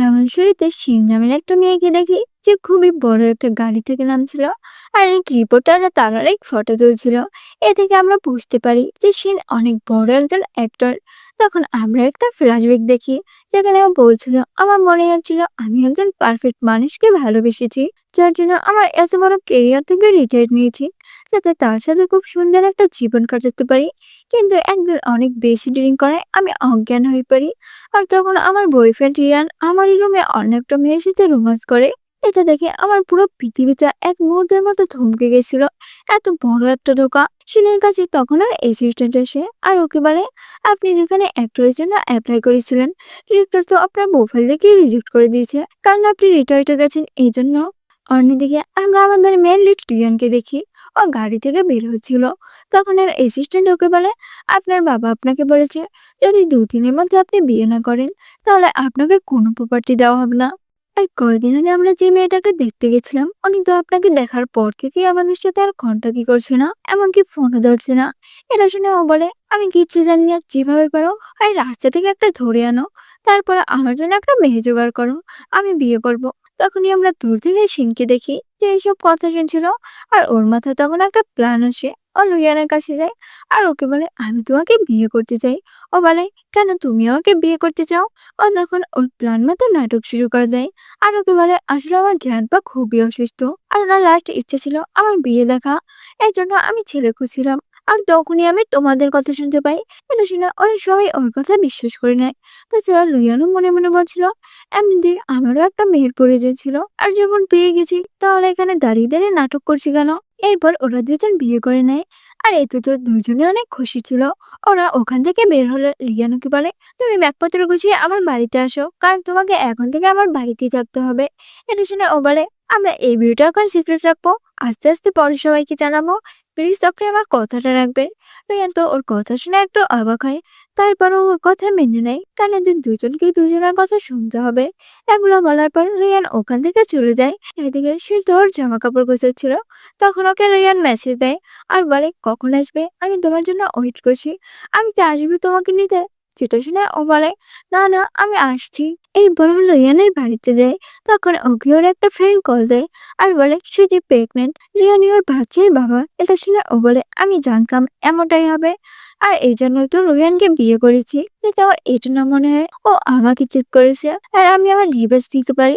আমার শরীরে শিন নামের একটা মেয়েকে দেখি যে খুবই বড় একটা গাড়ি থেকে নামছিল আর এক রিপোর্টাররা তারার এক ফটো তুলছিল। এ থেকে আমরা বুঝতে পারি যে শিন অনেক বড় একজন অ্যাক্টর। তখন আমরা একটা ফ্ল্যাশব্যাক দেখি, যেখানে ও বলছিল আমার মনে হচ্ছিল আমি একজন পারফেক্ট মানুষকে ভালোবেসেছি, যার জন্য আমার এত বড় কেরিয়ার থেকে রিটায়ার নিয়েছি, যাতে তার সাথে খুব সুন্দর একটা জীবন কাটাতে পারি। কিন্তু একদিন অনেক বেশি ড্রিঙ্ক করায় আমি অজ্ঞান হয়ে পড়ি। আর তখন আমার বয়ফ্রেন্ড রিয়ান আমার রুমে অন্য একটা মেয়ের সাথে রোমান্স করে। এটা দেখে আমার পুরো পৃথিবীটা এক মুহূর্তের মতো থমকে গেছিল। এত বড় একটা ধোকা! শিনের কাছে তখন আর অ্যাসিস্ট্যান্ট এসে আর ওকে বলে, আপনি যেখানে অ্যাক্টরের জন্য অ্যাপ্লাই করেছিলেন, ডিরেক্টর তো আপনার প্রোফাইল দেখে রিজেক্ট করে দিয়েছে, কারণ আপনি রিটায়ার্ড গেছেন এই জন্য। অন্যদিকে আমরা আমাদের মেন লিড রিয়ানকে দেখি, ও গাড়ি থেকে বের হচ্ছিল। তখন আর অ্যাসিস্ট্যান্ট ওকে বলে, আপনার বাবা আপনাকে বলেছে যদি 2 দিনের মধ্যে আপনি বিয়ে না করেন, তাহলে আপনাকে কোনো প্রপার্টি দেওয়া হবে না। আর কয়েকদিন আগে আমরা যে মেয়েটাকে দেখতে গেছিলাম, উনি তো আপনাকে দেখার পর থেকে আমাদের সাথে আর কন্টাক্টই করছে না, এমনকি ফোনও ধরছে না। এটা শুনে ও বলে, আমি কিচ্ছু জানি না, যেভাবে পারো আর রাস্তা থেকে একটা ধরে আনো, তারপর আমার জন্য একটা মেয়ে জোগাড় করো, আমি বিয়ে করব। তখনই আমরা দূর থেকে সিনকে দেখি যে এইসব কথা শুনছিল। আর ওর মাথায় তখন একটা প্ল্যান আসে। ও লুইয়ানের কাছে যায় আর ওকে বলে, আমি তোমাকে বিয়ে করতে চাই। ও বলে, কেন তুমি আমাকে বিয়ে করতে চাও? ও তখন ওর প্ল্যান মতো নাটক শুরু করে দেয় আর ওকে বলে, আসলে আমার গ্র্যান্ডপা খুবই অসুস্থ আর ওনার লাস্ট ইচ্ছে ছিল আমার বিয়ে দেখা, এই জন্য আমি ছেলে খুঁজছিলাম। আর তখনই আমি তোমাদের কথা শুনতে পাই। এটা শুনে ওরা সবাই ওর কথা বিশ্বাস করে নেয়। তাছাড়া লুইয়ানও মনে মনে বলছিল, এমনিতে আমারও একটা মেয়ের প্রয়োজন ছিল, আর যখন পেয়ে গেছি তাহলে এখানে দাঁড়িয়ে দাঁড়িয়ে নাটক করছি কেন? এরপর ওরা দুজন বিয়ে করে নেয়। আর এতে তো দুজনে অনেক খুশি ছিল। ওরা ওখান থেকে বের হলে রিয়ানুকে বলে, তুমি ব্যাগপত্র গুছিয়ে আমার বাড়িতে আসো, কারণ তোমাকে এখন থেকে আমার বাড়িতেই থাকতে হবে। এটা শুনে ও বলে, আমরা এই বিয়েটা এখন সিক্রেট রাখবো, আস্তে আস্তে পরে সবাইকে জানাবো, প্লিজ আপনি আমার কথাটা রাখবেন। রিয়ান তো ওর কথা শুনে একটু অবাক হয়, তারপরও ওর কথা মেনে নেয়, কারণ এদের দুজনকেই দুজনের কথা শুনতে হবে। এগুলো বলার পর রিয়ান ওখান থেকে চলে যায়। এদিকে সে তোর জামা কাপড় গোছাচ্ছিল, তখন ওকে রিয়ান মেসেজ দেয় আর বলে, কখন আসবে, আমি তোমার জন্য ওয়েট করছি, আমি তো আসবি তোমাকে নিতে। যেটা শুনে ও বলে, না না, আমি আসছি। এই বড় রিয়ানের বাড়িতে যায়। তখন ওকে ওর একটা ফ্রেন্ড কল দেয় আর বলে সে যে প্রেগনেন্ট, রিয়ানি ওর বাচ্চার বাবা। এটা শুনে ও বলে, আমি জানতাম এমনটাই হবে, আর এই জন্যই তো রিয়ানকে বিয়ে করেছি, যাতে ওর এটা না মনে হয় ও আমাকে চেক করেছে আর আমি আমার ডিভোর্স দিতে পারি।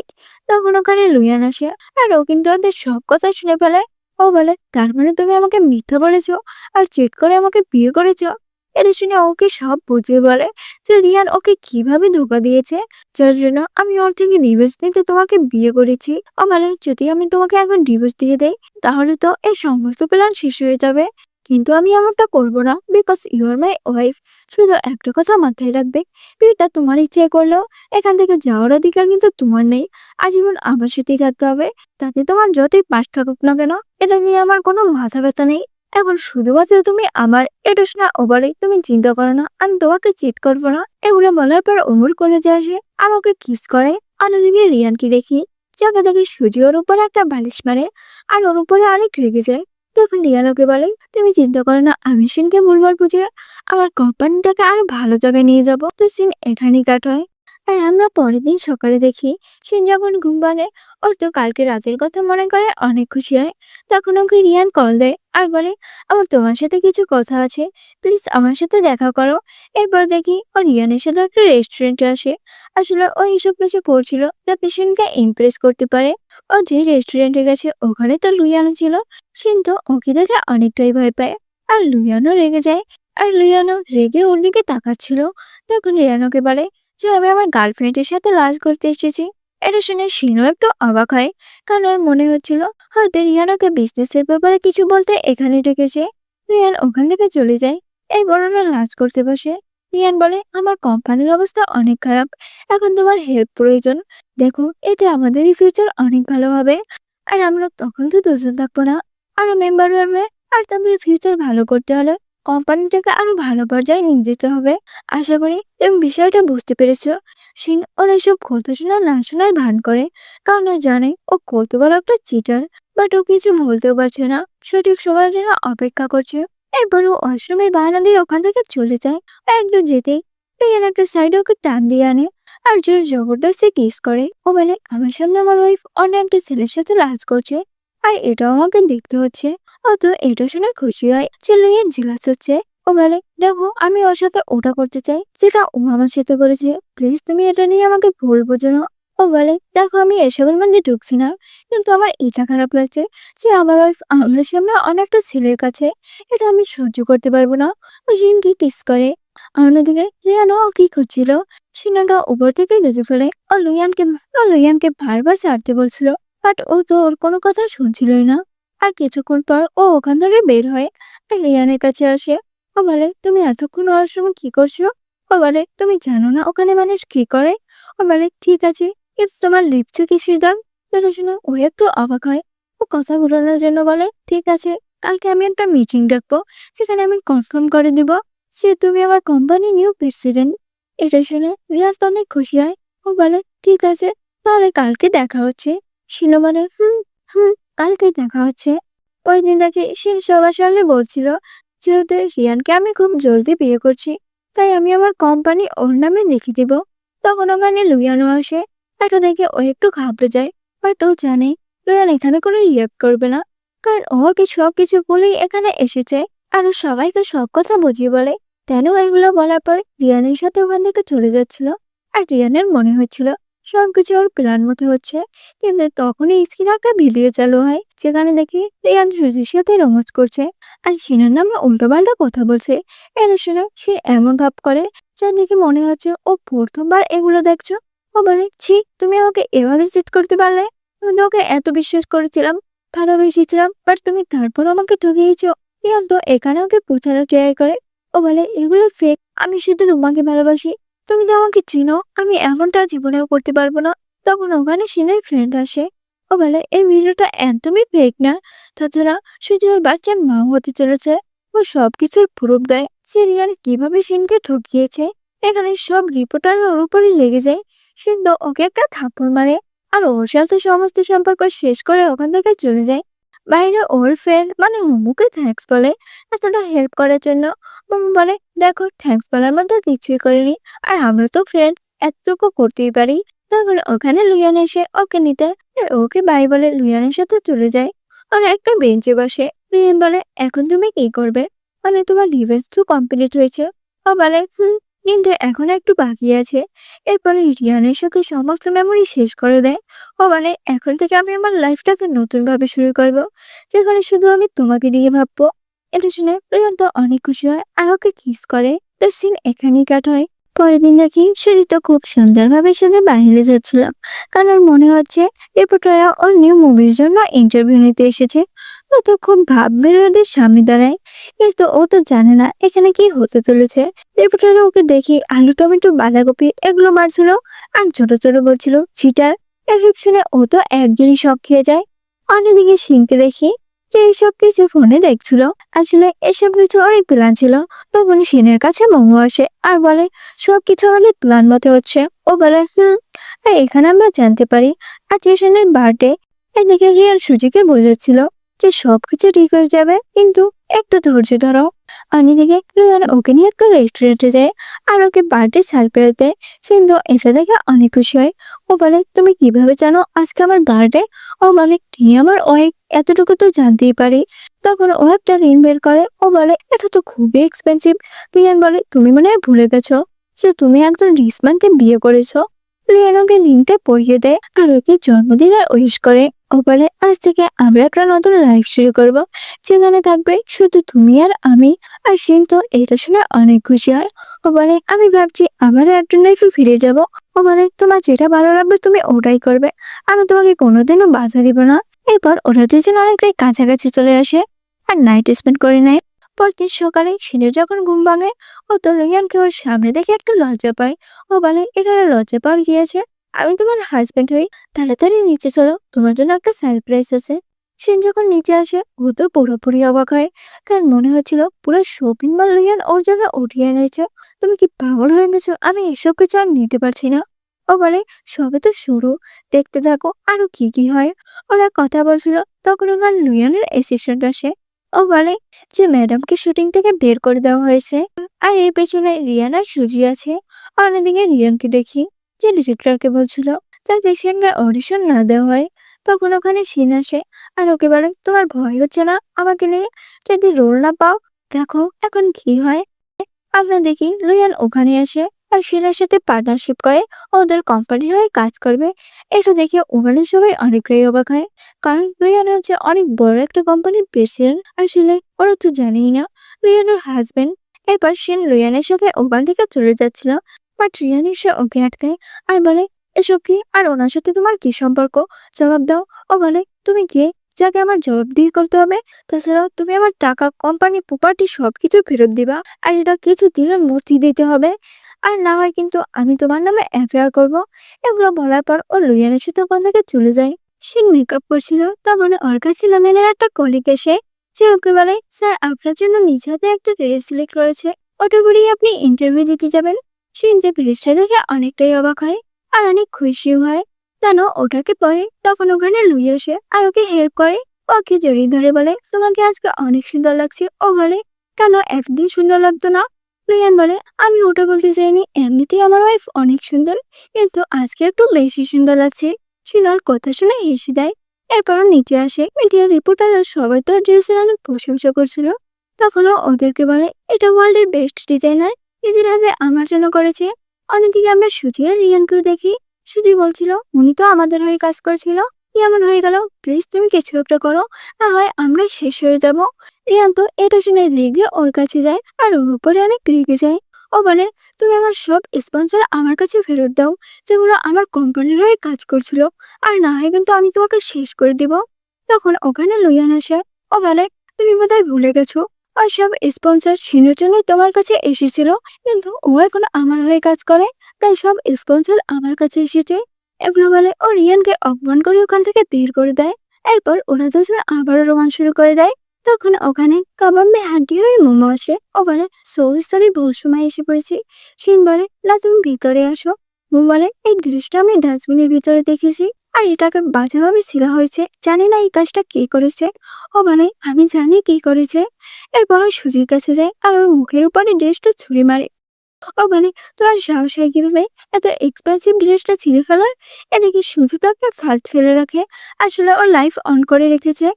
তখন ওখানে লুইয়ান আসে আর ও কিন্তু ওদের সব কথা শুনে ফেলে। ও বলে, তার মানে তুমি আমাকে মিথ্যা বলেছো আর চিট করে আমাকে বিয়ে করেছো? এটা শুনে ওকে সব বুঝিয়ে বলে যে রিয়ান ওকে কিভাবে ধোকা দিয়েছে, যার জন্য আমি ওর থেকে ডিভোর্স নিতে তোমাকে বিয়ে করেছি। ও বলে, যদি আমি তোমাকে এখন ডিভোর্স দিয়ে দেই, তাহলে তো এই সমস্ত প্ল্যান শেষ হয়ে যাবে। কিন্তু আমি এমনটা করবো না, because you are my wife. শুধু একটা কথা মাথায় রাখবে, বিয়েটা তোমার ইচ্ছে করলেও এখান থেকে যাওয়ার অধিকার কিন্তু তোমার নেই। আজীবন আমার সাথেই থাকতে হবে, তাতে তোমার যতই পাশ থাকুক না কেন, এটা নিয়ে আমার কোনো মাথা ব্যথা নেই। এখন শুধুমাত্র তুমি আমার। এটা শোনা ওভারেই, তুমি চিন্তা করো না, আমি তোমাকে চিট করবো না। এগুলো বলার পর ওমর কলেজে আসে আর ওকে কিস করে। অন্যদিকে রিয়ানকে দেখি, যাকে দেখি সুজি ওর উপরে একটা বালিশ মারে আর ওর উপরে অনেক রেগে যায়। তখন রিয়ান ওকে বলে, তুমি চিন্তা করো না, আমি সিনকে ভুলবার বুঝিয়ে আমার কোম্পানিটাকে আরো ভালো জায়গায় নিয়ে যাব। তো সিন এখানেই কাট হয়। আর আমরা পরের দিন সকালে দেখি সিন যখন ঘুম ভাঙে, ওর তো কালকে রাতের কথা মনে করে অনেক খুশি হয়। তখন ওকে রিয়ান কল দেয় আর বলে, আমার তোমার সাথে কিছু কথা আছে, প্লিজ আমার সাথে দেখা করো। এরপর দেখি ও রিয়ানের সাথে একটা রেস্টুরেন্টে আসে। আসলে ও এইসব কিছু করছিল যাতে সিনকে ইমপ্রেস করতে পারে। ও যে রেস্টুরেন্টে গেছে ওখানে তো লুইয়ানো ছিল। সিন তো ওকে দেখে অনেকটাই ভয় পায় আর লুইয়ানো রেগে যায়। আর লুইয়ানো রেগে ওর দিকে তাকাচ্ছিল। তখন রিয়ানোকে বলে যে আমি আমার গার্লফ্রেন্ডের সাথে লাঞ্চ করতে এসেছি। এটা শুনে শিনও একটু অবাক হয়, কারণ ওর মনে হচ্ছিল হয়তো রিয়ানাকে বিজনেসের ব্যাপারে কিছু বলতে এখানে ডেকেছে। রিয়ান ওখান থেকে চলে যায়। এই বড়রা লাঞ্চ করতে বসে। রিয়ান বলে, আমার কোম্পানির অবস্থা অনেক খারাপ, এখন তোমার হেল্প প্রয়োজন। দেখো, এতে আমাদেরই ফিউচার অনেক ভালো হবে, আর আমরা তখন তো দুজন থাকবো না, আরো মেম্বার হবে। আর তাদের ফিউচার ভালো করতে হলে কোম্পানিটাকে আরো ভালো পর্যায়ে নিয়ে যেতে হবে। আশা করি তুমি বিষয়টা বুঝতে পেরেছো। শিন ওর এসব কথা শোনা না শোনার ভান করে, কারণ ও জানে ও কত বড় একটা চিটার। বাট ও কিছু বলতেও পারছে না, সঠিক সময়ের জন্য অপেক্ষা করছে। এরপর ও ওয়াশরুমের বাহানা দিয়ে ওখান থেকে চলে যায়। একটু যেতেই রিয়ান একটা সাইডে ওকে টান দিয়ে আনে আর জোর জবরদস্তি কিস করে। ও বলে আমার সামনে আমার ওয়াইফ অন্য একটা ছেলের সাথে লাজ করছে, আর এটাও আমাকে দেখতে হচ্ছে। ও তো এটা শুনে খুশি হয়, চিল্লিয়ে জিজ্ঞাস হচ্ছে। ও বলে দেখো আমি ওর সাথে ওটা করতে চাই যেটা ও আমার সাথে করেছে, প্লিজ তুমি এটা নিয়ে আমাকে ভুল বোঝো না। ও বলে দেখো আমি এসবের মধ্যে ঢুকছি না, কিন্তু আমার এটা খারাপ লাগছে যে আমার ওয়াইফ আমার সামনে অনেকটা ছেলের কাছে, এটা আমি সহ্য করতে পারবো না। ও রিনকে কিস করে। অন্যদিকে রিয়ানও কি করছিল সিনাটা উপর থেকে দেখে ফেলে। ও লুইয়ানকে বারবার ছাড়তে বলছিল, বাট ও তো ওর কোনো কথা শুনছিলই না। আর কিছুক্ষণ পর ও ওখান থেকে বের হয় আর রিয়ানের কাছে আসে। ও বলে তুমি এতক্ষণ ওর সময় কি করছো? ও বলে তুমি জানো না ওখানে মানুষ কি করে? ও বলে ঠিক আছে, কিন্তু তোমার লিপস্টিক কিসের দাম? যেটা শুনে ও একটু অবাক হয়। ও কথা ঘুরানোর জন্য বলে ঠিক আছে, কালকে আমি একটা মিটিং ডাকবো, সেখানে আমি কনফার্ম করে দিব যে তুমি আমার কোম্পানি নিউ প্রেসিডেন্ট। এটা শুনে রিয়াজ অনেক খুশি হয়। ও বলে ঠিক আছে, তাহলে কালকে দেখা হচ্ছে। শিনু বলে হুম হুম, কালকে দেখা হচ্ছে। পরের দিন দেখি শিন সবার সামনে বলছিল, যেহেতু রিয়ানকে আমি খুব জলদি বিয়ে করছি, তাই আমি আমার কোম্পানি ওর নামে লিখে দিব। তখন ওখানে লুইয়ানো আসে। এটা দেখে ও একটু ঘাবড়ে যায়, বাট ও জানে লুইয়ান এখানে কোনো রিয়াক্ট করবে না, কারণ ও কি সবকিছু বলেই এখানে এসেছে। আর ও সবাইকে সব কথা বুঝিয়ে বলে। কেন এগুলো বলার পর রিয়ানের সাথে ওখান থেকে চলে যাচ্ছিল। আর রিয়ানের মনে হচ্ছিল সবকিছু ওর প্ল্যান মতো হচ্ছে, কিন্তু তখনই স্ক্রিনে একটা ভিডিও চালু হয়, যেখানে দেখি রিয়ান সুজির সাথে রোমান্স করছে আর সিনার নামে উল্টোপাল্টা কথা বলছে। এটা শুনে সে এমন ভাব করে যা দেখে মনে হচ্ছে ও প্রথমবার এগুলো দেখছো। ও বলে ছি, তুমি আমাকে এভাবে চিট করতে পারলে? আমি তো ওকে এত বিশ্বাস করেছিলাম, ভালোবেসেছিলাম, বাট তুমি তারপর আমাকে ঠকিয়েছো। রিয়ান তো এখানে ওকে বোঝানোর ট্রাই করে। ও বলে এগুলো ফেক, আমি শুধু তোমাকে ভালোবাসি, তুমি তো আমাকে চিনো, আমি এমনটা জীবনেও করতে পারবো না। তখন ওখানে সিনের ফ্রেন্ড আসে। ও বলে এই ভিডিওটা একদমই ফেক না, তাছাড়া সূর্য ওর বাচ্চার মা হতে চলেছে। ও সবকিছুর প্রুফ দেয় যে রিয়ান কিভাবে সিনকে ঠকিয়েছে। এখানে সব রিপোর্টার ওর উপরই লেগে যায়। সিন তো ওকে একটা থাপ্পড় মারে আর ওর সাথে সমস্ত সম্পর্ক শেষ করে ওখান থেকে চলে যায়। বাইরে ওর ফ্রেন্ড মানে মোমোকে থ্যাঙ্কস বলে এতটা হেল্প করার জন্য। মোমো বলে দেখো থ্যাঙ্কস বলার মতো কিছুই করিনি, আর আমরা তো ফ্রেন্ড, এতটুকু করতেই পারি। তখন ওখানে লুইয়ান এসে ওকে নিতে আর ওকে বাই বলে লুইয়ানের সাথে চলে যায়। আর একটা বেঞ্চে বসে লুইয়ান বলে এখন তুমি কি করবে, মানে তোমার ডিভোর্স তো কমপ্লিট হয়েছে। ও বলে কিন্তু এখন একটু বাকি আছে। এরপরে রিয়ানের সাথে সমস্ত মেমোরি শেষ করে দেয়। ও বলে এখন থেকে আমি আমার লাইফটাকে নতুন ভাবে শুরু করব, যেখানে শুধু আমি তোমাকে নিয়ে ভাববো। এটা শুনে রিয়ান তো অনেক খুশি হয় আর ওকে কিস করে। তো সিন এখানেই কাট হয়। পরের দিন দেখি সুজিত খুব সুন্দরভাবে সেজে বাইরে যাচ্ছিল, কারণ ওর মনে হচ্ছে রিপোর্টাররা ওর নিউ মুভির জন্য ইন্টারভিউ নিতে এসেছে। ও তো খুব ভাব বেড়ে ওদের সামনে দাঁড়ায়, কিন্তু ও তো জানে না এখানে কি হতে চলেছে। রিপোর্টাররা ওকে দেখে আলু টমেটো বাঁধাকপি এগুলো মারছিল আর ছোট ছোট বলছিল চিটার। এসব শুনে ও তো একদিনই শখ খেয়ে যায়। অন্যদিকে সিনকে দেখি যে এইসব কিছু ফোনে দেখছিল, আসলে এসব কিছু অনেক প্ল্যান ছিল। তখন সিনের কাছে মোমো আসে আর বলে সবকিছু আমাদের প্ল্যান মতো হচ্ছে। ও বলে আর এখানে আমরা জানতে পারি আজকে সিনের বার্থডে। এদিকে রিয়াল সুজিকে বোঝাচ্ছিল যে সবকিছু ঠিক হয়ে যাবে, কিন্তু একটু ধৈর্য ধরো। অন্যদিকে রিয়ান ওকে নিয়ে একটা রেস্টুরেন্টে যায় আর ওকে বার্থডে সারপ্রাইজ দেয়। সিন্ধু এটা দেখে অনেক খুশি হয়। ও বলে তুমি কিভাবে জানো আজকে আমার বার্থডে? ও বলে তুমি আমার ওয়াইফ, এতটুকু তো জানতেই পারি। তখন ও একটা রিং বের করে। ও বলে এটা তো খুবই এক্সপেন্সিভ। রিয়ান বলে তুমি মনে হয় ভুলে গেছো যে তুমি একজন রিচ ম্যানকে বিয়ে করেছো। রিয়ান ওকে রিংটা পরিয়ে দেয় আর ওকে জন্মদিনের উইশ করে। ও বলে আজ থেকে আমরা একটা নতুন লাইফ শুরু করব, যেখানে থাকবে শুধু তুমি আর আমি। আর সিন তো এটা শুনে অনেক খুশি হয়। ও বলে আমি ভাবছি আমারও একটা লাইফে ফিরে যাব। ও বলে তোমার যেটা ভালো লাগবে তুমি ওটাই করবে, আমি তোমাকে কোনোদিনও বাধা দিব না। এরপর ওরা দুজন অনেকটাই কাছাকাছি চলে আসে আর নাইট স্পেন্ড করে নেয়। পরদিন সকালে সিনের যখন ঘুম ভাঙে, ও তো রিয়ানকে ওর সামনে দেখে একটু লজ্জা পায়। ও বলে এখানে লজ্জা পাওয়ার কি আছে, আমি তোমার হাজবেন্ড হই, তাড়াতাড়ি নিচে চলো, তোমার জন্য একটা সারপ্রাইজ আছে। সিন যখন নিচে আসে ও তো পুরোপুরি অবাক হয়, কারণ মনে হচ্ছিল পুরো শপিং মল রিয়ান ওর জন্য উঠিয়ে এনেছে। তুমি কি পাগল হয়ে গেছো, আমি এসব কিছু আর নিতে পারছি না। ও বলে সবে তো শুরু, দেখতে থাকো আরো কি কি হয়। ওরা কথা বলছিল তখন ওখানে লুইয়ানের অ্যাসিস্ট্যান্ট আসে। ও বলে যে ম্যাডামকে শুটিং থেকে বের করে দেওয়া হয়েছে, আর এর পেছনে রিয়ান আর সুজি আছে। অন্যদিকে রিয়ানকে দেখি যে ডিরেক্টরকে বলছিল যাতে সিনকে অডিশন না দেওয়া হয়। তখন ওখানে সিন আসে আর ওকে বলে, তোমার ভয় হচ্ছে না আমাকে নিয়ে? যদি রোল না পাও, দেখো এখন কি হয়। আমরা দেখি লুইয়ান ওখানে আসে আর শিলার সাথে পার্টনারশিপ করে ওদের কোম্পানির হয়ে কাজ করবে। এটা দেখে ওখানে সবাই অনেকটাই অবাক হয়, কারণ লুইয়ান হচ্ছে অনেক বড় একটা কোম্পানির প্রেসিডেন্ট। আসলে ওরা তো জানেই না লুইয়ানের হাজবেন্ড। এরপর শিন লুইয়ানের সাথে ওখান থেকে চলে যাচ্ছিল, বাট রিয়ান এসে ওকে আটকায় আর বলে, এসব কি? আর ওনার সাথে তোমার কি সম্পর্ক? জবাব দাও। ও বলে, তুমি কে যাকে আমার জবাব দিয়ে করতে হবে? তাছাড়াও তুমি আমার টাকা, কোম্পানি, প্রপার্টি সবকিছু ফেরত দিবা, আর এটা কিছু দিনের মধ্যে দিতে হবে, আর না হয় কিন্তু আমি তোমার নামে এফআইআর করব। এগুলো বলার পর ও লুইয়ানের সাথে ওখান থেকে চলে যায়। সে মেকআপ করছিল, তখন ওর কাছে লন্ডনের একটা কলিগ এসে সে ওকে বলে, স্যার আপনার জন্য নিজ হাতে একটা ড্রেস সিলেক্ট করেছে, ওটা পরেই আপনি ইন্টারভিউ দিতে যাবেন। সে যে ড্রেসটা দেখে অনেকটাই অবাক হয় আর অনেক খুশিও হয়, কেন ওটাকে পরে। তখন ওখানে লুই আসে আর ওকে হেল্প করে, ওকে জড়িয়ে ধরে বলে, তোমাকে আজকে অনেক সুন্দর লাগছে। ও বলে, কেন একদিন সুন্দর লাগতো না? লুইয়ান বলে, আমি ওটা বলতে চাইনি, এমনিতেই আমার ওয়াইফ অনেক সুন্দর, কিন্তু আজকে একটু বেশি সুন্দর লাগছে। শিলার কথা শুনে হেসে দেয়। এরপর নিচে আসে মিডিয়ার রিপোর্টাররা, সবাই তো ড্রেসের অনেক প্রশংসা করছিল। তখনও ওদেরকে বলে, এটা ওয়ার্ল্ডের বেস্ট ডিজাইনার, নিজের হাতে আমার জন্য করেছে। অন্যদিকে আমরা সুজি আর রিয়ানকেও দেখি। সুজি বলছিল, উনি তো আমাদের হয়ে কাজ করছিল, কি এমন হয়ে গেল? প্লিজ তুমি কিছু একটা করো, না হয় আমরাই শেষ হয়ে যাব। রিয়ান তো এটা শুনে রেগে ওর কাছে যায় আর ওর উপরে অনেক রেগে যায়। ও বলে, তুমি আমার সব স্পন্সর আমার কাছে ফেরত দাও, যেগুলো আমার কোম্পানির হয়ে কাজ করছিল, আর না হয় কিন্তু আমি তোমাকে শেষ করে দিব। তখন ওখানে লুইয়ান আসে। ও বলে, তুমি বোধহয় ভুলে গেছো, আর সব স্পন্সর সিনের জন্যই তোমার কাছে এসেছিল, কিন্তু ও এখন আমার হয়ে কাজ করে, তাই সব স্পন্সর আমার কাছে এসেছে। এগুলো বলে ও রিয়ানকে অপমান করে ওখান থেকে বের করে দেয়। এরপর ওরা দুজন আবারও রোমান্স শুরু করে দেয়। তখন ওখানে কাবাম্বে হাড্ডি হয়ে মোমো আসে। ও বলে, সরি সরি, ভুল সময় এসে পড়েছি। শিন বলে, না তুমি ভিতরে আসো। মোমো বলে, এই ড্রেসটা আমি ডাস্টবিনের ভিতরে দেখেছি, আর এটাকে বাজেভাবে ছিঁড়া হয়েছে, জানি না এই কাজটা কে করেছে। ও বলে, আমি জানি কি করেছে। এরপর ওই সুজির কাছে যায় আর ওর মুখের উপরে ড্রেসটা ছুঁড়ে মারে। ও মানে, তোমার সাহস হয় কিভাবে এত এক্সপেন্সিভ ড্রেসটা ছিঁড়ে ফেলার? এদিকে শুধু তো একটা ফাল্ট ফেলে রাখে, আসলে ওর লাইফ অন করে রেখেছে।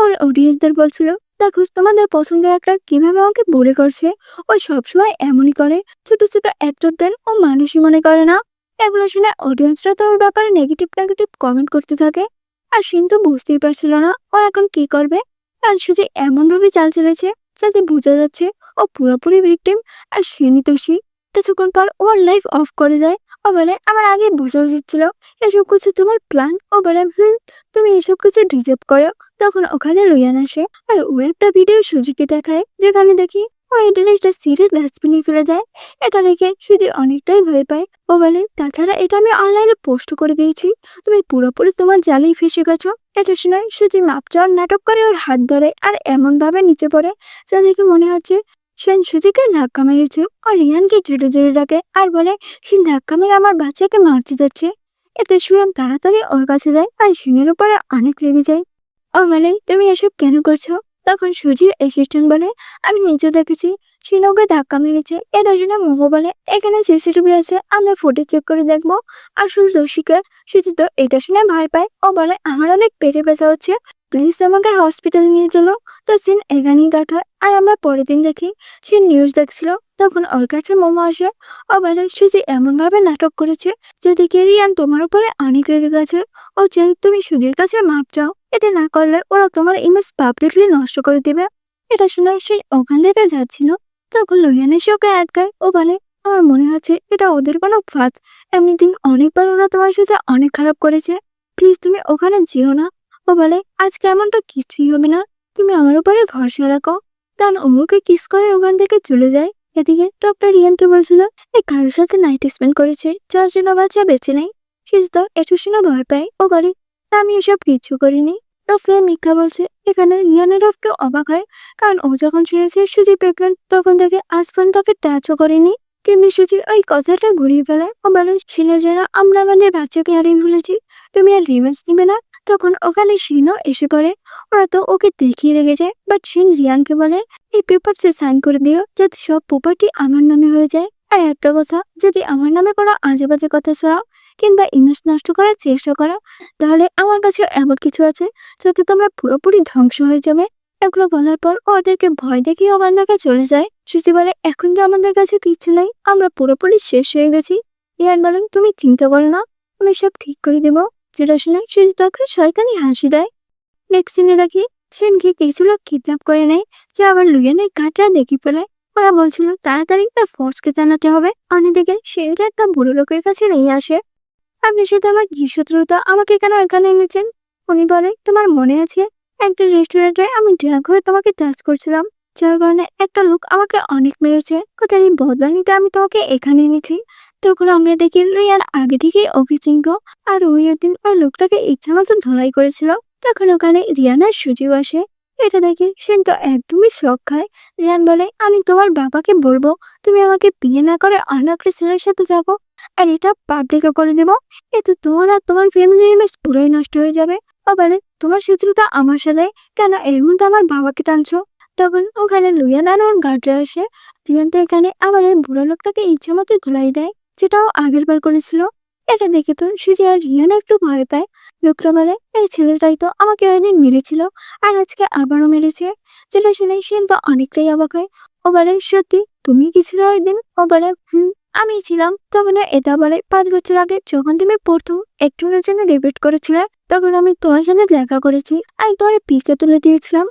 ওর অডিয়েন্সদের বলছিল, দেখো তোমাদের পছন্দের একটা কিভাবে আমাকে বলে করছে, ও সবসময় এমনই করে, ছোট ছোট অ্যাক্টরদের ও মানুষই মনে করে না। এগুলো শুনে অডিয়েন্সরা তো ওর ব্যাপারে নেগেটিভ নেগেটিভ কমেন্ট করতে থাকে। আর সিন তো বুঝতেই পারছিল না ও এখন কি করবে। আর সুজি এমন ভাবে চাল চলেছে যাতে বোঝা যাচ্ছে ও পুরোপুরি ভিকটিম আর সিনই দোষী। কিছুক্ষণ পর ওর লাইফ অফ করে দেয়। ও বলে, আমার আগে বোঝা উচিত ছিল এসব কিছু তোমার প্ল্যান। ও বলে, তুমি এসব কিছু ডিজার্ভ করো। তখন ওখানে লুইয়ান আসে আর ও একটা ভিডিও সুজিকে দেখায়, যেখানে দেখি ও এই ড্রেসটা সিরিয়াস ডাস্টবিনে ফেলে দেয়। এটা দেখে সুজি অনেকটাই ভয় পায়। ও বলে, তাছাড়া এটা আমি অনলাইনে পোস্ট করে দিয়েছি, তুমি পুরোপুরি তোমার জালেই ফেসে গেছো। এটা শুনে সুজি মাপ চাওয়ার নাটক করে ওর হাত ধরে আর এমন ভাবে নিচে পড়ে যা দেখে মনে হচ্ছে সেন সুজিকে ধাক্কা মেরেছে। আর রিয়ানকে জোরে জোরে ডাকে আর বলে, সে ধাক্কা মেরে আমার বাচ্চাকে মারতে যাচ্ছে। এতে সুয়ান তাড়াতাড়ি ওর কাছে যায় আর সিনের উপরে অনেক রেগে যায়। ও বলে, তুমি এসব কেন করছো? তখন সুজির অ্যাসিস্ট্যান্ট বলে, আমি নিজে দেখেছি সিন ওকে ধাক্কা মেরেছে। এটা শুনে মোমো বলে, এখানে সিসিটিভি আছে, আমরা ফুটেজ চেক করে দেখবো আসল দোষীকে। সুজি তো এটা শুনে ভয় পায়। ও বলে, আমার অনেক পেটে ব্যথা হচ্ছে, প্লিজ আমাকে হসপিটালে নিয়ে চলো। তো সিন এখানেই কাট হয় আর আমরা পরের দিন দেখি সে নিউজ দেখছিল। তখন ওর কাছে মোমো আসে। ও বলে, সুজি এমন ভাবে নাটক করেছে যে দেখে রিয়ান তোমার উপরে অনেক রেগে গেছে। ও চাই তুমি সুজির কাছে মাপ চাও, এটা না করলে ওরা তোমার ইমেজ পাবলিকলি নষ্ট করে দিবে। এটা শুনে সে ওখান থেকে যাচ্ছিল। তখন লুইয়ান এসে ওকে আটকায়। ও বলে, আমার মনে হচ্ছে এটা ওদের কোনো ফাঁদ, এমনি দিন অনেকবার ওরা তোমার সাথে অনেক খারাপ করেছে, প্লিজ তুমি ওখানে যেও না। ও বলে, আজকে এমনটা কিছুই হবে না, তুমি আমার উপরে ভরসা রাখো। তান ওকে কিস করে ওখান থেকে চলে যায়। এদিকে ডক্টর রিয়ানকে বলছিল এই কারোর সাথে নাইট স্পেন্ড করেছে, যার জন্য বাচ্চা বেঁচে নেই। সিজদা এটা শুনে ভয় পায়। ও বলে, আমি এসব কিছু করিনি। ডক্টর মিথ্যা বলছে। এখানে রিয়ানের ডক্টর অবাক হয়, কারণ ও যখন শুনেছে সুজি প্রেগনেন্ট তখন থেকে আজ পর্যন্ত তাকে টাচও করেনি। কিন্তু সুজি ওই কথাটা ঘুরিয়ে ফেলায়। ও বলে, শুনে যারা আমরা আমাদের বাচ্চাকে হারিয়ে ফেলেছি, তুমি আর রিভেঞ্জ নিবে না? তখন ওখানে শিনও এসে পড়ে। ওরা তো ওকে দেখিয়ে রেখে যায়, বাট শিন রিয়ানকে বলে, এই পেপারসে সাইন করে দিও যাতে সব প্রপার্টি আমার নামে হয়ে যায়। আর একটা কথা, যদি আমার নামে কোনো আজে বাজে কথা ছড়াও কিংবা ইমেজ নষ্ট করার চেষ্টা করো, তাহলে আমার কাছে এমন কিছু আছে যাতে তোমরা পুরোপুরি ধ্বংস হয়ে যাবে। এগুলো বলার পর ও ওদেরকে ভয় দেখিয়ে ওখান থেকে চলে যায়। সুচি বলে, এখন তো আমাদের কাছে কিছু নেই, আমরা পুরোপুরি শেষ হয়ে গেছি। রিয়ান বলেন, তুমি চিন্তা করো না, আমি সব ঠিক করে দেবো। যেটা শুনে সুচি তাকে শয়তানি হাসি দেয়। নেক্সট সিনে দেখি সেনকে কিছু লোক কিডন্যাপ করে নেয়, যে আবার লুইয়ানের গাঁটটা দেখে ফেলে। ওরা বলছিল তাড়াতাড়ি তার ফসকে জানাতে হবে। অন্যদিকে সেনকে একটা বুড়ো লোকের কাছে নিয়ে আসে। আপনি সাথে আমার কি শত্রুতা, আমাকে কেন এখানে এনেছেন? উনি বলে, তোমার মনে আছে একজন রেস্টুরেন্টে আমি ড্রাগ হয়ে তোমাকে টাচ করছিলাম, যার কারণে একটা লোক আমাকে অনেক মেরেছে, ওটার এই বদলা নিতে আমি তোমাকে এখানে এনেছি। তখন আমরা দেখি লুইয়ান আগে থেকেই ওকে চিনত, আর ওই একদিন ওই লোকটাকে ইচ্ছা মতো ধলাই করেছিল। তখন ওখানে রিয়ান আর সুজিও আসে। এটা দেখে সেন তো একদমই শখ খায়। রিয়ান বলে, আমি তোমার বাবাকে বলবো তুমি আমাকে বিয়ে না করে অন্য একটা ছেলের সাথে থাকো, আর এটা পাবলিকও করে দেবো। এতে তোমার আর তোমার ফ্যামিলির ইমেজ পুরোই নষ্ট হয়ে যাবে। ও বলে, তোমার শত্রুতা আমার সাথে, কেন এর মধ্যে আমার বাবাকে টানছো? তখন ওখানে লুইয়ান আর ওর গার্ডরা আসে। রিয়ান তো এখানে আবার ওই বুড়ো লোকটাকে ইচ্ছা মতো ধুলাই দেয়, যেটাও আগের বার করেছিল। এটা দেখে তো সুজি আর রিয়ান একটু ভয় পায়। লোকটা বলে, এই ছেলেটাই তো আমাকে ওইদিন মেরেছিল, আর আজকে আবারও মেরেছে। যেটা শুনে সেন তো অনেকটাই অবাক হয়। ও বলে, সত্যি তুমি কি ছিল ওই দিন? ও বলে, আমি ছিলাম। তখন এটা বলে, 5 বছর আগে যখন তুমি প্রথম একটুর জন্য রিপিট করেছিলে, তখন আমি তোমার সাথে দেখা করেছি আর তোমার পিকে তুলে দিয়েছিলাম।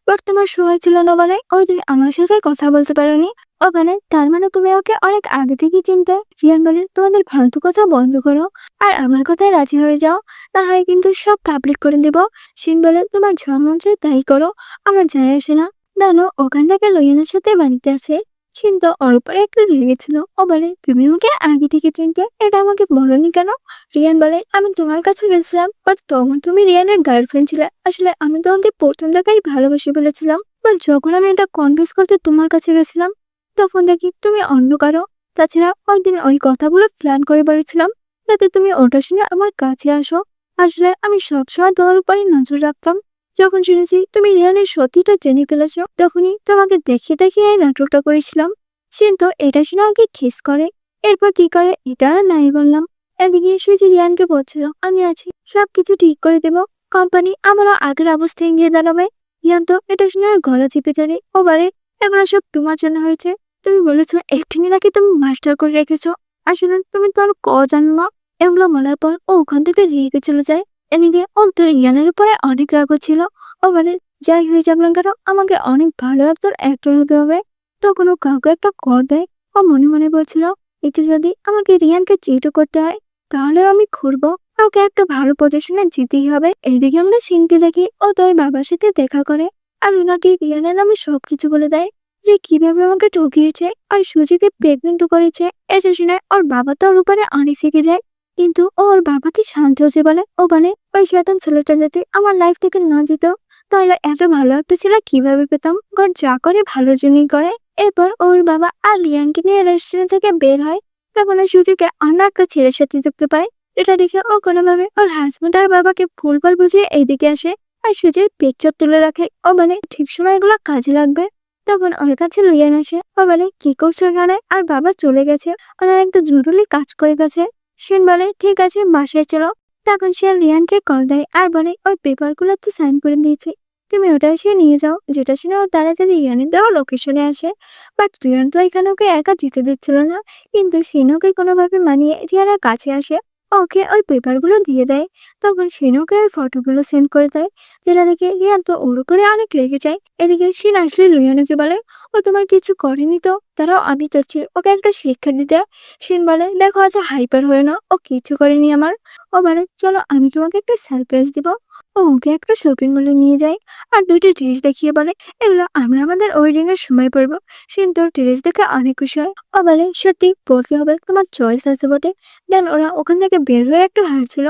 বাট তোমার সময় ছিল না বলে ওই দিন আমার সাথে কথা বলতে পারোনি। ও বলে, তার মানে তুমি ওকে অনেক আগে থেকেই চিনতে। রিয়ান বলে, তোমাদের ফালতু কথা বন্ধ করো আর আমার কথায় রাজি হয়ে যাও, না হয় কিন্তু সব পাবলিক করে দেব। শিন বলে, তোমার যা মন চায় তাই করো, আমার যায় আসে না। জানো, ওখান থেকে লইয়ানের সাথে বাড়িতে আছে। কিন্তু ওর উপরে একটু রেগেছিল। ও বলে, তুমি ওকে আগে থেকে চিনতে, এটা আমাকে বলনি কেন? রিয়ান বলে, আমি তোমার কাছে গেছিলাম, বাট তখন তুমি রিয়ানের গার্লফ্রেন্ড ছিলে। আসলে আমি তোমাকে প্রথম দেখাই ভালোবাসি বলেছিলাম, বাট যখন আমি এটা কনভিন্স করতে তোমার কাছে গেছিলাম, তখন দেখি তুমি অন্য কারো। তাছাড়া ওই দিন ওই কথাগুলো প্ল্যান করে বলেছিলাম যাতে তুমি ওটা শুনে আমার কাছে আসো। আসলে আমি সবসময় তোমার উপরে নজর রাখতাম। যখন শুনেছি তুমি রিয়ানের সত্যিটা জেনে ফেলেছ, তখনই তোমাকে দেখিয়ে দেখিয়ে এই নাটকটা করেছিলাম। কিন্তু এটা শুনে আমাকে খিস করে। এরপর কি করে এটা আর নাই বললাম। এদিকে সুজি রিয়ানকে বলছিল, আমি আছি, সবকিছু ঠিক করে দেব, কোম্পানি আমারও আগের অবস্থায় গিয়ে দাঁড়াবে। রিয়ান তো এটা শুনে আর গলা চিপে ধরে। ও বলে, এগুলো সব তোমার জন্য হয়েছে। তুমি বলেছো একটিনি নাকি তুমি মাস্টার করে রেখেছো, আসলে তুমি তো আর জানো না। এগুলো বলার পর ও ওখান থেকে রেগে চলে যায়। এদিকে ওর তো রিয়ানের উপরে অনেক রাগ হচ্ছিল। ও মানে, যাই হয়ে যাক না কেন, আমাকে অনেক ভালো একজন অ্যাক্টর হতে হবে। তখন ও কাউকে একটা কল দেয়। ও মনে মনে বলছিল, এতে যদি আমাকে রিয়ানকে চিটও করতে হয়, তাহলেও আমি ঘুরবো, ওকে একটা ভালো পজিশনে যেতেই হবে। এইদিকে আমরা সিনকে দেখি ও তো ওর বাবার সাথে দেখা করে, আর ওনাকে রিয়ানের নামে সবকিছু বলে দেয়, যে কিভাবে আমাকে ঠকিয়েছে আর সুজিকে প্রেগনেন্টও করেছে। এসে শুনে ওর বাবা তো ওর উপরে অনেক ফেঁকে যায়। কিন্তু ওর বাবাকে শান্ত হতে বলে। ও বলে, ওই শয়তান ছেলেটা যদি আমার লাইফ থেকে না যেত, তাহলে এত ভালো একটা ছেলে কিভাবে পেতাম? ঘর যা করে ভালোর জন্যই করে। এরপর ওর বাবা আর রিয়ানকে নিয়ে রেস্টুরেন্ট থেকে বের হয়। তখন ওই সুজিকে অন্য একটা ছেলের সাথে দেখতে পায়। এটা দেখে ও কোনোভাবে ওর হাজবেন্ড আর বাবাকে ভুলভাল বুঝিয়ে এইদিকে আসে আর সুজির পিকচার তুলে রাখে। ও মানে, ঠিক সময় এগুলো কাজে লাগবে। তখন ওর কাছে রিয়ান আসে। ও বলে, কি করছো এখানে? আর বাবা চলে গেছে, ওনার একটা জরুরি কাজ করে গেছে। সেন বলে, ঠিক আছে, বাসায় চলো। তখন সে রিয়ানকে কল দেয় আর বলে, ওই পেপারগুলোতে সাইন করে দিয়েছি, তুমি ওটা এসে নিয়ে যাও। যেটা শুনে ও তাড়াতাড়ি রিয়ানের দেওয়া লোকেশনে আসে। বাট রিয়ান তো এখানে ওকে একা যেতে দিচ্ছিল না, কিন্তু সেন ওকে কোনোভাবে মানিয়ে রিয়ানের কাছে আসে, ওকে ওই পেপারগুলো দিয়ে দেয়। তখন সেন ওকে ওই ফটোগুলো সেন্ড করে দেয়, যেটা দেখে রিয়ান তো ওর উপরে অনেক রেগে যায়। এদিকে সেন আসলে রিয়ানকে বলে, ও তোমার কিছু করেনি তো? তারাও আমি চাচ্ছি ওকে একটা শিক্ষা দিতে। সেন বলে, দেখো এত হাইপার হয়ে না, ও কিছু করেনি আমার। ও বলে, চলো আমি তোমাকে একটা সারপ্রাইজ দিব। ও ওকে একটা শপিং মলে নিয়ে যায় আর দুইটা ড্রেস দেখিয়ে বলে, এগুলো আমরা আমাদের ওয়েডিং এর সময় পরবো। সেন তোর ড্রেস দেখে অনেক খুশি হয়। ও বলে, সত্যি পরতে হবে, তোমার চয়েস আছে বটে। দেন ওরা ওখান থেকে বের হয়ে একটু হারছিল।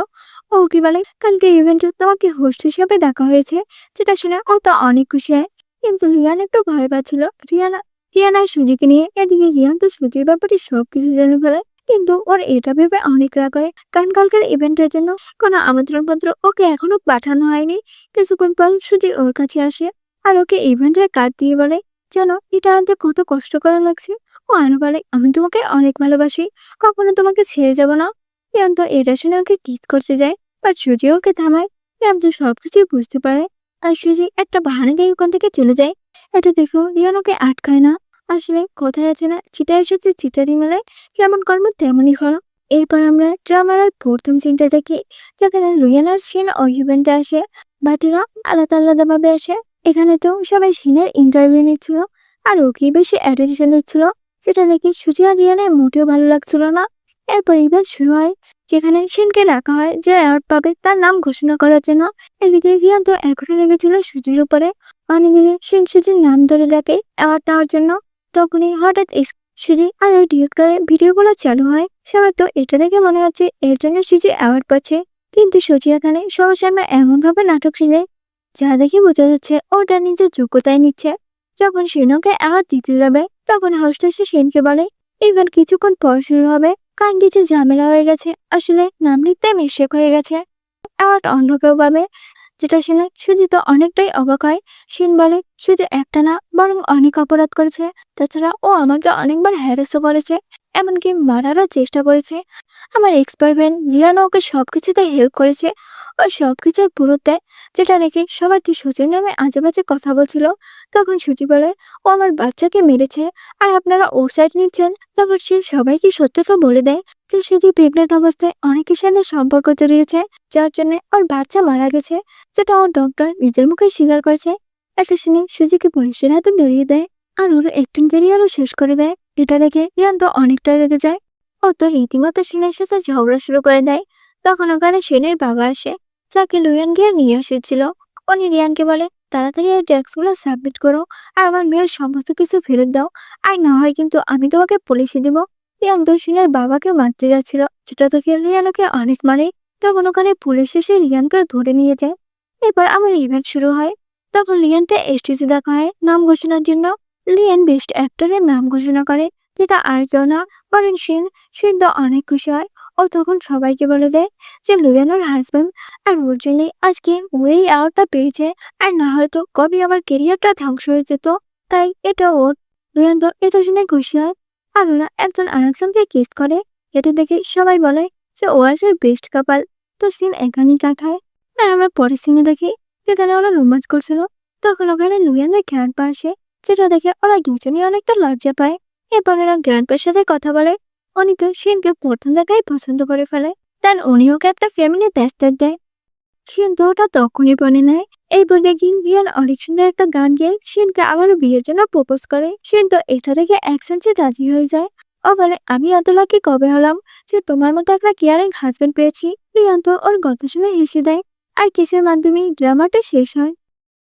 ও কি বলে, কালকে ইভেন্টে তোমাকে হোস্ট হিসেবে ডাকা হয়েছে। যেটা শুনে ও তো অনেক খুশি হয়। কিন্তু রিয়ান একটু ভয় পাচ্ছিল রিয়ান আর সুজিকে নিয়ে। এদিকে রিয়ান তো সুজির ব্যাপারে সবকিছু জেনে ফেলে। কিন্তু ওর এটা ভেবে অনেক রাগ হয়, কারণ কালকের ইভেন্টের জন্য কোনো আমন্ত্রণপত্র ওকে এখনো পাঠানো হয়নি। কিছুক্ষণ পর সুজি ওর কাছে আসে আর ওকে ইভেন্টের কার্ড দিয়ে বলে, জানো এটা আনতে কত কষ্ট করা লাগছে। ও ও আরো বলে, আমি তোমাকে অনেক ভালোবাসি, কখনো তোমাকে ছেড়ে যাব না। রিয়ান তো এটা শুনে ওকে কিস করতে যায়, বাট সুজি ওকে থামায়। রিয়ান তো সবকিছুই বুঝতে পারে, আর সুজি একটা বাহানা দিয়ে ওখান থেকে চলে যায়। এটা দেখো রিয়ান ওকে আটকায় না। আসলে কথায় আছে না, চিটা এসেছে চিটারি মেলায়, যেমন কর্ম তেমনই ফল। এরপর আমরা ড্রামার আর প্রথম সিনটা দেখি, যেখানে লুইয়ান আর শিন ওই ইভেন্টে আসে, বাট এরা আলাদা আলাদা ভাবে আসে। এখানে তো সবাই শিনের ইন্টারভিউ নিচ্ছিল, আর ওকেই বেশি অ্যাটেনশন দিচ্ছিল, যেটা দেখে সুজি আর রিয়ানের মোটেও ভালো লাগছিল না। এরপর ইভেন্ট শুরু হয়, যেখানে শিনকে ডাকা হয় যে অ্যাওয়ার্ড পাবে তার নাম ঘোষণা করার জন্য। এদিকে রিয়ান তো এখনো লেগেছিল সুজির উপরে। অন্যদিকে শিন সুজির নাম ধরে ডাকে অ্যাওয়ার্ড নেওয়ার জন্য। তখনই হঠাৎ সুজি আর ওই ডিরেক্টরের ভিডিওগুলো চালু হয়। সবার তো এটা দেখে মনে হচ্ছে এর জন্য সুজি অ্যাওয়ার্ড পাচ্ছে, কিন্তু সুজি এখানে সবার সামনে এমন ভাবে নাটক শিখে, যা দেখে বোঝা যাচ্ছে ওটা নিজের যোগ্যতায় নিচ্ছে। যখন সেনকে অ্যাওয়ার্ড দিতে যাবে, তখন হোস্ট এসে সেনকে বলে এবার কিছুক্ষণ পর শুরু হবে, কারণ কিছু ঝামেলা হয়ে গেছে, আসলে নাম লিখতে মিস্টেক হয়ে গেছে। অ্যাওয়ার্ড অন্য কেউ পাবে, যেটা শুনে সুজি তো অনেকটাই অবাক হয়। শিন বলে সুজি একটা না বরং অনেক অপরাধ করেছে, তাছাড়া ও আমাকে অনেকবার হ্যারাসও করেছে, এমনকি মারারও চেষ্টা করেছে। আমার এক্স বয়ফ্রেন্ড রিয়ানা ওকে সবকিছুতে হেল্প করেছে, ও সবকিছুর পুরো দেয়, যেটা দেখে সবাই কি সুজির নামে আজে বাজে কথা বলছিল। তখন সুজি বলে ও আমার বাচ্চাকে মেরেছে, আর আপনারা ওর সাইড নিচ্ছেন। তখন সে সবাইকে সত্যটা বলে দেয় যে সুজি প্রেগনেন্ট অবস্থায় অনেকের সাথে সম্পর্ক জড়িয়েছে, যার জন্য ওর বাচ্চা মারা গেছে, যেটা ওর ডক্টর নিজের মুখে স্বীকার করেছে। একটা শুনে সুজিকে পুলিশের হাতে ধরিয়ে দেয়, আর ওর অ্যাক্টিং ক্যারিয়ারও শেষ করে দেয়। এটা দেখে রিয়ান তো অনেকটাই রেগে যায়, ও তো রীতিমতো শিনের সাথে ঝগড়া শুরু করে দেয়। তখন ওখানে শিনের বাবা আসে, যাকে লুয়ান গিয়ে নিয়ে এসেছিল। উনি রিয়ানকে বলে তাড়াতাড়ি এই ট্যাক্সগুলো সাবমিট করো, আর আমার মেয়ের সমস্ত কিছু ফেরত দাও, আর না হয় কিন্তু আমি তোমাকে পুলিশে দিব। রিয়ান তো শিনের বাবাকে মারতে যাচ্ছিল, যেটা দেখে রিয়ান ওকে অনেক মারে। তখন ওখানে পুলিশ এসে রিয়ানকে ধরে নিয়ে যায়। এবার আমার ইভেন্ট শুরু হয়। তখন লিয়ানকে এসটিসি দেখা হয় নাম ঘোষণার জন্য। লিয়ান বেস্ট অ্যাক্টরের নাম ঘোষণা করে, যেটা আর কেউ না বরং শিন। শিন তো অনেক খুশি হয়, ও তখন সবাইকে বলে দেয় যে লুয়ান ওর হাজব্যান্ড, আর ওর জন্যই আজকে ওই অ্যাওয়ার্ডটা পেয়েছে, আর না হয়তো কবে আমার কেরিয়ারটা ধ্বংস হয়ে যেত। তাই এটা ওর। লুয়ান তো এটা শুনে খুশি হয়, আর ওরা একজন আরেকজনকে কিস করে। এটা দেখে সবাই বলে যে ওয়ার্ল্ডের বেস্ট কাপাল। তো সিন এখানেই কাটায়। আর আমরা পরের সিনে দেখি, যেখানে ওরা রোমাঞ্চ করছিল। তখন ওখানে লুয়ানের গ্র্যান্ডপা আসে, যেটা দেখে ওরা দুজনই অনেকটা লজ্জা পায়। এরপর এরা গ্র্যান্ডপার সাথে কথা বলে। অনিকে শিনকে প্রথম জায়গায় পছন্দ করে ফেলে, দেন উনি ওকে একটা ফ্যামিলি ব্যাস্টার দেয়। কিন্তু ওটা তখনই বনে নেয়। এইবার দেখি রিয়ান অনেক সুন্দর একটা গান গেয়ে শিনকে আবারও বিয়ের জন্য প্রপোজ করে। শিন তো এটা দেখে এক সেন্সে রাজি হয়ে যায়। ও বলে আমি এত লাকি কবে হলাম যে তোমার মতো একটা কেয়ারিং হাজবেন্ড পেয়েছি। রিয়ান তো ওর কথা শুনে হেসে দেয়, আর কিসের মাধ্যমে ড্রামাটা শেষ হয়।